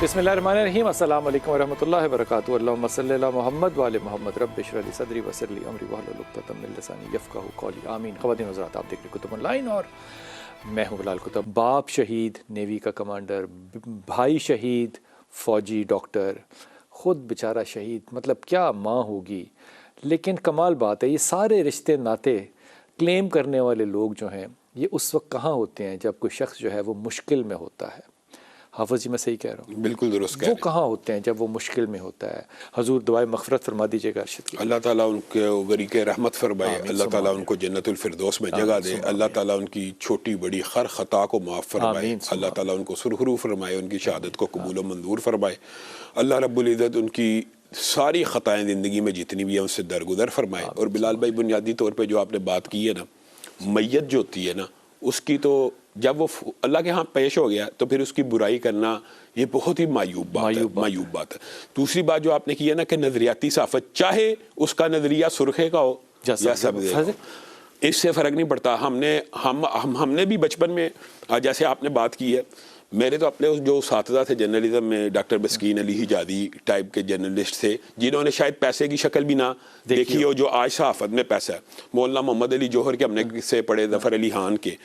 بسم اللہ الرحمن الرحیم، السلام علیکم ورحمۃ اللہ وبرکاتہ۔ اللہم صلی علی محمد وعلی محمد، رب اشرح لی صدری ویسر لی امری واحلل عقدۃ من لسانی یفقہوا قولی، آمین۔ خواتین و حضرات، آپ دیکھ رہے کتب آن لائن اور میں ہوں بلال کتب۔ باپ شہید نیوی کا کمانڈر، بھائی شہید فوجی ڈاکٹر، خود بیچارہ شہید، مطلب کیا ماں ہوگی۔ لیکن کمال بات ہے، یہ سارے رشتے ناتے کلیم کرنے والے لوگ جو ہیں، یہ اس وقت کہاں ہوتے ہیں جب کوئی شخص جو ہے وہ مشکل میں ہوتا ہے۔ حافظ جی میں صحیح کہہ رہا ہوں؟ بالکل درست کہہ رہے ہیں۔ وہ کہاں ہوتے ہیں جب وہ مشکل میں ہوتا ہے؟ حضور دعائے مغفرت فرما دیجیے گا ارشد کی۔ اللہ تعالیٰ ان کے غریق رحمت فرمائے، اللہ تعالیٰ ان کو جنت الفردوس میں جگہ دے، اللہ تعالیٰ ان کی چھوٹی بڑی ہر خطا کو معاف فرمائے، اللہ تعالیٰ ان کو سرخرو فرمائے، ان کی شہادت کو قبول و منظور فرمائے، اللہ رب العزت ان کی ساری خطائیں زندگی میں جتنی بھی ہیں ان سے درگزر فرمائے۔ اور بلال بھائی، بنیادی طور پہ جو آپ نے بات کی ہے نا، میت جو ہوتی ہے نا، اس کی تو جب وہ اللہ کے ہاں پیش ہو گیا تو پھر اس کی برائی کرنا یہ بہت ہی معیوب بات ہے۔ دوسری بات جو آپ نے کی ہے نا کہ نظریاتی صحافت، چاہے اس کا نظریہ سرخے کا ہو یا سبزے کا ہو، اس سے فرق نہیں پڑتا۔ ہم نے بھی بچپن میں، جیسے آپ نے بات کی ہے، میرے تو اپنے جو اساتذہ تھے جرنلزم میں، ڈاکٹر مسکین علی حجازی ٹائپ کے جرنلسٹ تھے، جنہوں نے شاید پیسے کی شکل بھی نہ دیکھی ہو جو آج صحافت میں پیسہ ہے۔ مولانا محمد علی جوہر کے ہم نے سے پڑھے، ظفر علی خان کے۔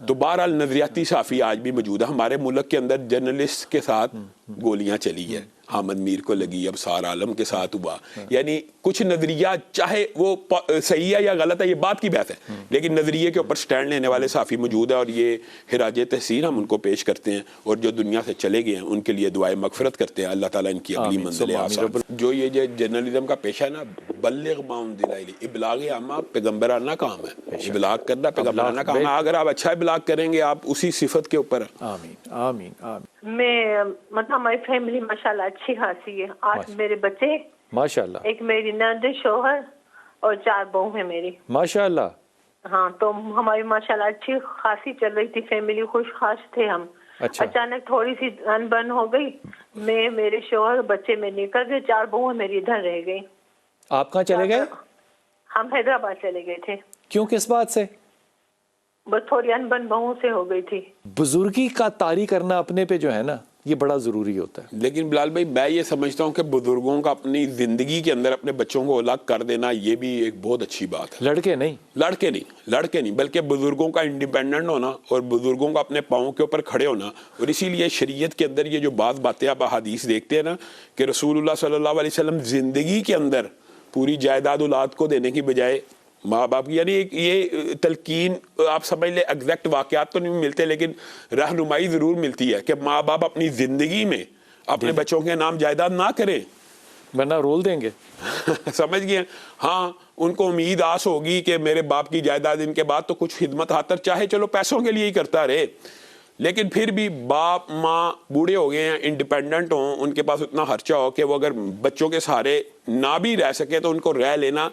تو بہرحال نظریاتی صحافی آج بھی موجود ہے ہمارے ملک کے اندر۔ جرنلسٹ کے ساتھ گولیاں چلی ہیں، حامد میر کو لگی، ابصار عالم کے ساتھ ہوا، یعنی کچھ نظریہ چاہے وہ صحیح ہے یا غلط ہے یہ بات کی بحث ہے، لیکن نظریے کے اوپر سٹینڈ لینے والے صحافی موجود ہیں، اور یہ خراج تحسین ہم ان کو پیش کرتے ہیں، اور جو دنیا سے چلے گئے ہیں ان کے لیے دعائے مغفرت کرتے ہیں، اللہ تعالیٰ ان کی اگلی منزلیں آسان۔ جو یہ جرنلزم کا پیشہ ہے نا، بلغ ما انزل الیک، ابلاغ عامہ پیغمبرانہ کام ہے، ابلاغ کرنا پیغمبرانہ کام ہے۔ اگر آپ اچھا ابلاغ کریں گے آپ اسی صفت کے اوپر۔ آمین آمین آمین۔ میں مطلب ہماری فیملی ماشاءاللہ اچھی خاصی ہے، 8 میرے بچے ماشاءاللہ، ایک میری نند، شوہر اور 4 بہو ہیں میری ماشاءاللہ۔ ہاں، تو ہماری ماشاءاللہ اچھی خاصی چل رہی تھی فیملی، خوش خاص تھے ہم۔ اچھا، اچانک تھوڑی سی انبن ہو گئی، میں میرے شوہر بچے میں نکل گئے، 4 بہو میری ادھر رہ گئی۔ آپ کہاں چلے گئے؟ ہم حیدرآباد چلے گئے تھے۔ کیوں، کس بات سے؟ بس تھوڑی انبن بہو سے ہو گئی تھی۔ بزرگی کا طاری کرنا اپنے پہ جو ہے نا، یہ بڑا ضروری ہوتا ہے۔ لیکن بلال بھائی، میں یہ سمجھتا ہوں کہ بزرگوں کا اپنی زندگی کے اندر اپنے بچوں کو الگ کر دینا یہ بھی ایک بہت اچھی بات ہے۔ لڑکے نہیں بلکہ بزرگوں کا انڈیپینڈنٹ ہونا اور بزرگوں کا اپنے پاؤں کے اوپر کھڑے ہونا۔ اور اسی لیے شریعت کے اندر یہ جو بعض باتیں آپ احادیث دیکھتے ہیں نا کہ رسول اللہ صلی اللہ علیہ وسلم زندگی کے اندر پوری جائیداد اولاد کو دینے کی بجائے ماں باپ کی، یعنی یہ تلقین آپ سمجھ لیں، ایگزیکٹ واقعات تو نہیں ملتے لیکن رہنمائی ضرور ملتی ہے کہ ماں باپ اپنی زندگی میں اپنے بچوں کے نام جائیداد نہ کریں، ورنہ رول دیں گے۔ سمجھ گئے؟ ہاں، ان کو امید آس ہوگی کہ میرے باپ کی جائیداد ان کے بعد تو کچھ خدمت خاطر چاہے چلو پیسوں کے لیے ہی کرتا رہے، لیکن پھر بھی باپ ماں بوڑھے ہو گئے ہیں، انڈیپینڈنٹ ہوں، ان کے پاس اتنا خرچہ ہو کہ وہ اگر بچوں کے سہارے نہ بھی رہ سکے تو ان کو رہ لینا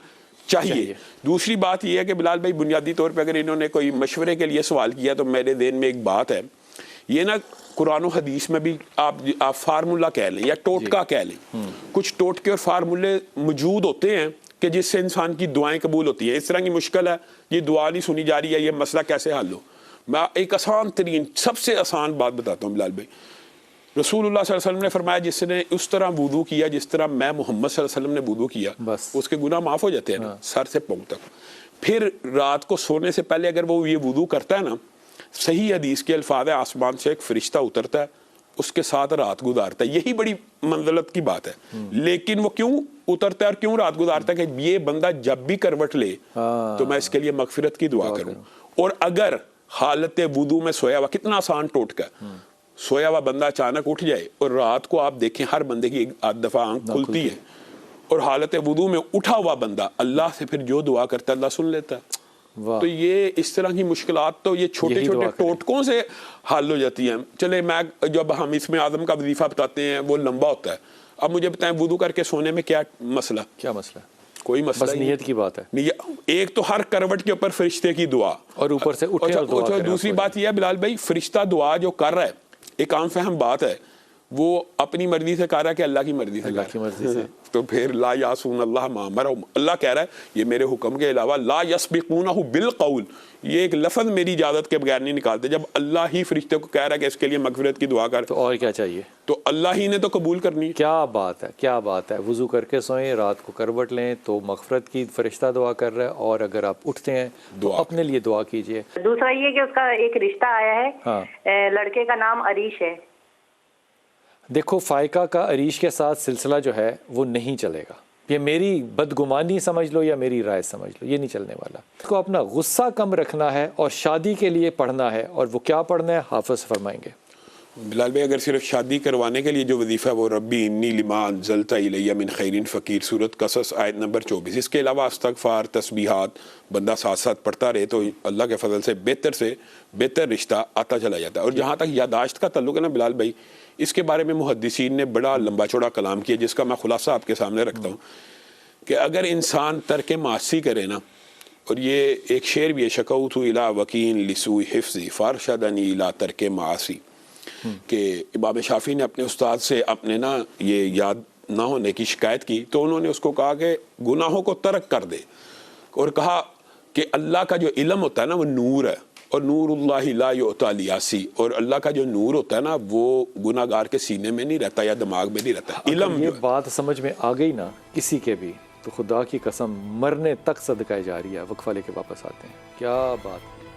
چاہیے۔ دوسری بات یہ ہے کہ بلال بھائی، بنیادی طور پہ اگر انہوں نے کوئی مشورے کے لیے سوال کیا تو میرے ذہن میں ایک بات ہے، یہ نا قرآن و حدیث میں بھی آپ فارمولہ کہہ لیں یا ٹوٹکا کہہ لیں، کچھ ٹوٹکے اور فارمولے موجود ہوتے ہیں کہ جس سے انسان کی دعائیں قبول ہوتی ہیں۔ اس طرح کی مشکل ہے، یہ دعا نہیں سنی جا رہی ہے، یہ مسئلہ کیسے حل ہو؟ میں ایک آسان ترین سب سے آسان بات بتاتا ہوں بلال بھائی۔ رسول اللہ صلی اللہ علیہ وسلم نے فرمایا جس نے اس طرح وضو کیا جس طرح میں محمد صلی اللہ علیہ وسلم نے وضو کیا، اس کے گناہ معاف ہو جاتے ہیں نا، سر سے پاؤں تک۔ پھر رات کو سونے سے پہلے اگر وہ یہ وضو کرتا ہے نا، صحیح حدیث کے الفاظ ہے، آسمان سے ایک فرشتہ اترتا ہے، اس کے ساتھ رات گزارتا ہے۔ یہی بڑی منزلت کی بات ہے۔ لیکن وہ کیوں اترتا ہے اور کیوں رات گزارتا ہے؟ کہ یہ بندہ جب بھی کروٹ لے تو میں اس کے لیے مغفرت کی دعا کروں۔ اور اگر حالت وضو میں سویا ہوا، کتنا آسان ٹوٹکا ہے، سویا ہوا بندہ اچانک اٹھ جائے اور رات کو آپ دیکھیں ہر بندے کی 8 دفعہ آنکھ کھلتی ہے، اور حالت وضو میں اٹھا ہوا بندہ اللہ سے پھر جو دعا کرتا ہے اللہ سن لیتا ہے۔ تو یہ اس طرح کی مشکلات تو یہ چھوٹے چھوٹے ٹوٹکوں سے حل ہو جاتی ہیں۔ چلے میں جب ہم اسم اعظم کا وظیفہ بتاتے ہیں وہ لمبا ہوتا ہے، اب مجھے بتائیں وضو کر کے سونے میں کیا مسئلہ؟ کیا مسئلہ؟ کوئی مسئلہ بس نیت کی بات ہے. ایک تو ہر کروٹ کے اوپر فرشتے کی دعا, اور اوپر سے اٹھے اور دعا کرے. دوسری بات یہ ہے بلال بھائی, فرشتہ دعا جو کر رہا ہے ایک عام فہم بات ہے, وہ اپنی مرضی سے کہہ رہا ہے کہ اللہ کی مرضی سے، اللہ کی مرضی سے. تو پھر لا یاسون اللہ ما امرہم، اللہ کہہ رہا ہے یہ میرے حکم کے علاوہ لا یسبقونہ بالقول، یہ ایک لفظ میری اجازت کے بغیر نہیں نکالتے. جب اللہ ہی فرشتے کو کہہ رہا ہے کہ اس کے لیے مغفرت کی دعا کر، تو اور کیا چاہیے؟ تو اللہ ہی نے تو قبول کرنی ہے. کیا بات ہے، کیا بات ہے. وضو کر کے سوئیں، رات کو کروٹ لیں تو مغفرت کی فرشتہ دعا کر رہا ہے، اور اگر آپ اٹھتے ہیں تو اپنے لیے دعا کیجئے. دوسرا یہ کہ اس کا ایک رشتہ آیا ہے، ہاں. لڑکے کا نام عریش ہے. دیکھو فائقہ کا عریش کے ساتھ سلسلہ جو ہے وہ نہیں چلے گا. یہ میری بدگمانی سمجھ لو یا میری رائے سمجھ لو، یہ نہیں چلنے والا. اس کو اپنا غصہ کم رکھنا ہے اور شادی کے لیے پڑھنا ہے. اور وہ کیا پڑھنا ہے حافظ فرمائیں گے. بلال بھائی اگر صرف شادی کروانے کے لیے جو وظیفہ ہے وہ ربی انی لما انزلت الی من خیر فقیر، سورۃ قصص آیت نمبر 24، اس کے علاوہ استغفار تسبیحات بندہ ساتھ ساتھ پڑھتا رہے تو اللہ کے فضل سے بہتر رشتہ آتا چلا جاتا ہے. اور جہاں تک یاداشت کا تعلق ہے نا بلال بھائی، اس کے بارے میں محدثین نے بڑا لمبا چوڑا کلام کیا، جس کا میں خلاصہ آپ کے سامنے رکھتا ہوں کہ اگر انسان ترک معاصی کرے نا، اور یہ ایک شعر بھی ہے، شکوت الی وکین لسوء حفظی فارشدنی الی ترک معاصی، کہ امام شافعی نے اپنے استاد سے اپنے نا یہ یاد نہ ہونے کی شکایت کی، تو انہوں نے اس کو کہا کہ گناہوں کو ترک کر دے، اور کہا کہ اللہ کا جو علم ہوتا ہے نا وہ نور ہے، اور نور اللہ لا یؤتی لیاسی، اور اللہ کا جو نور ہوتا ہے نا وہ گناہ گار کے سینے میں نہیں رہتا یا دماغ میں نہیں رہتا. علم یہ بات سمجھ میں آ گئی نا کسی کے بھی، تو خدا کی قسم مرنے تک صدقہ جاریہ. وقفہ لے کے واپس آتے ہیں. کیا بات.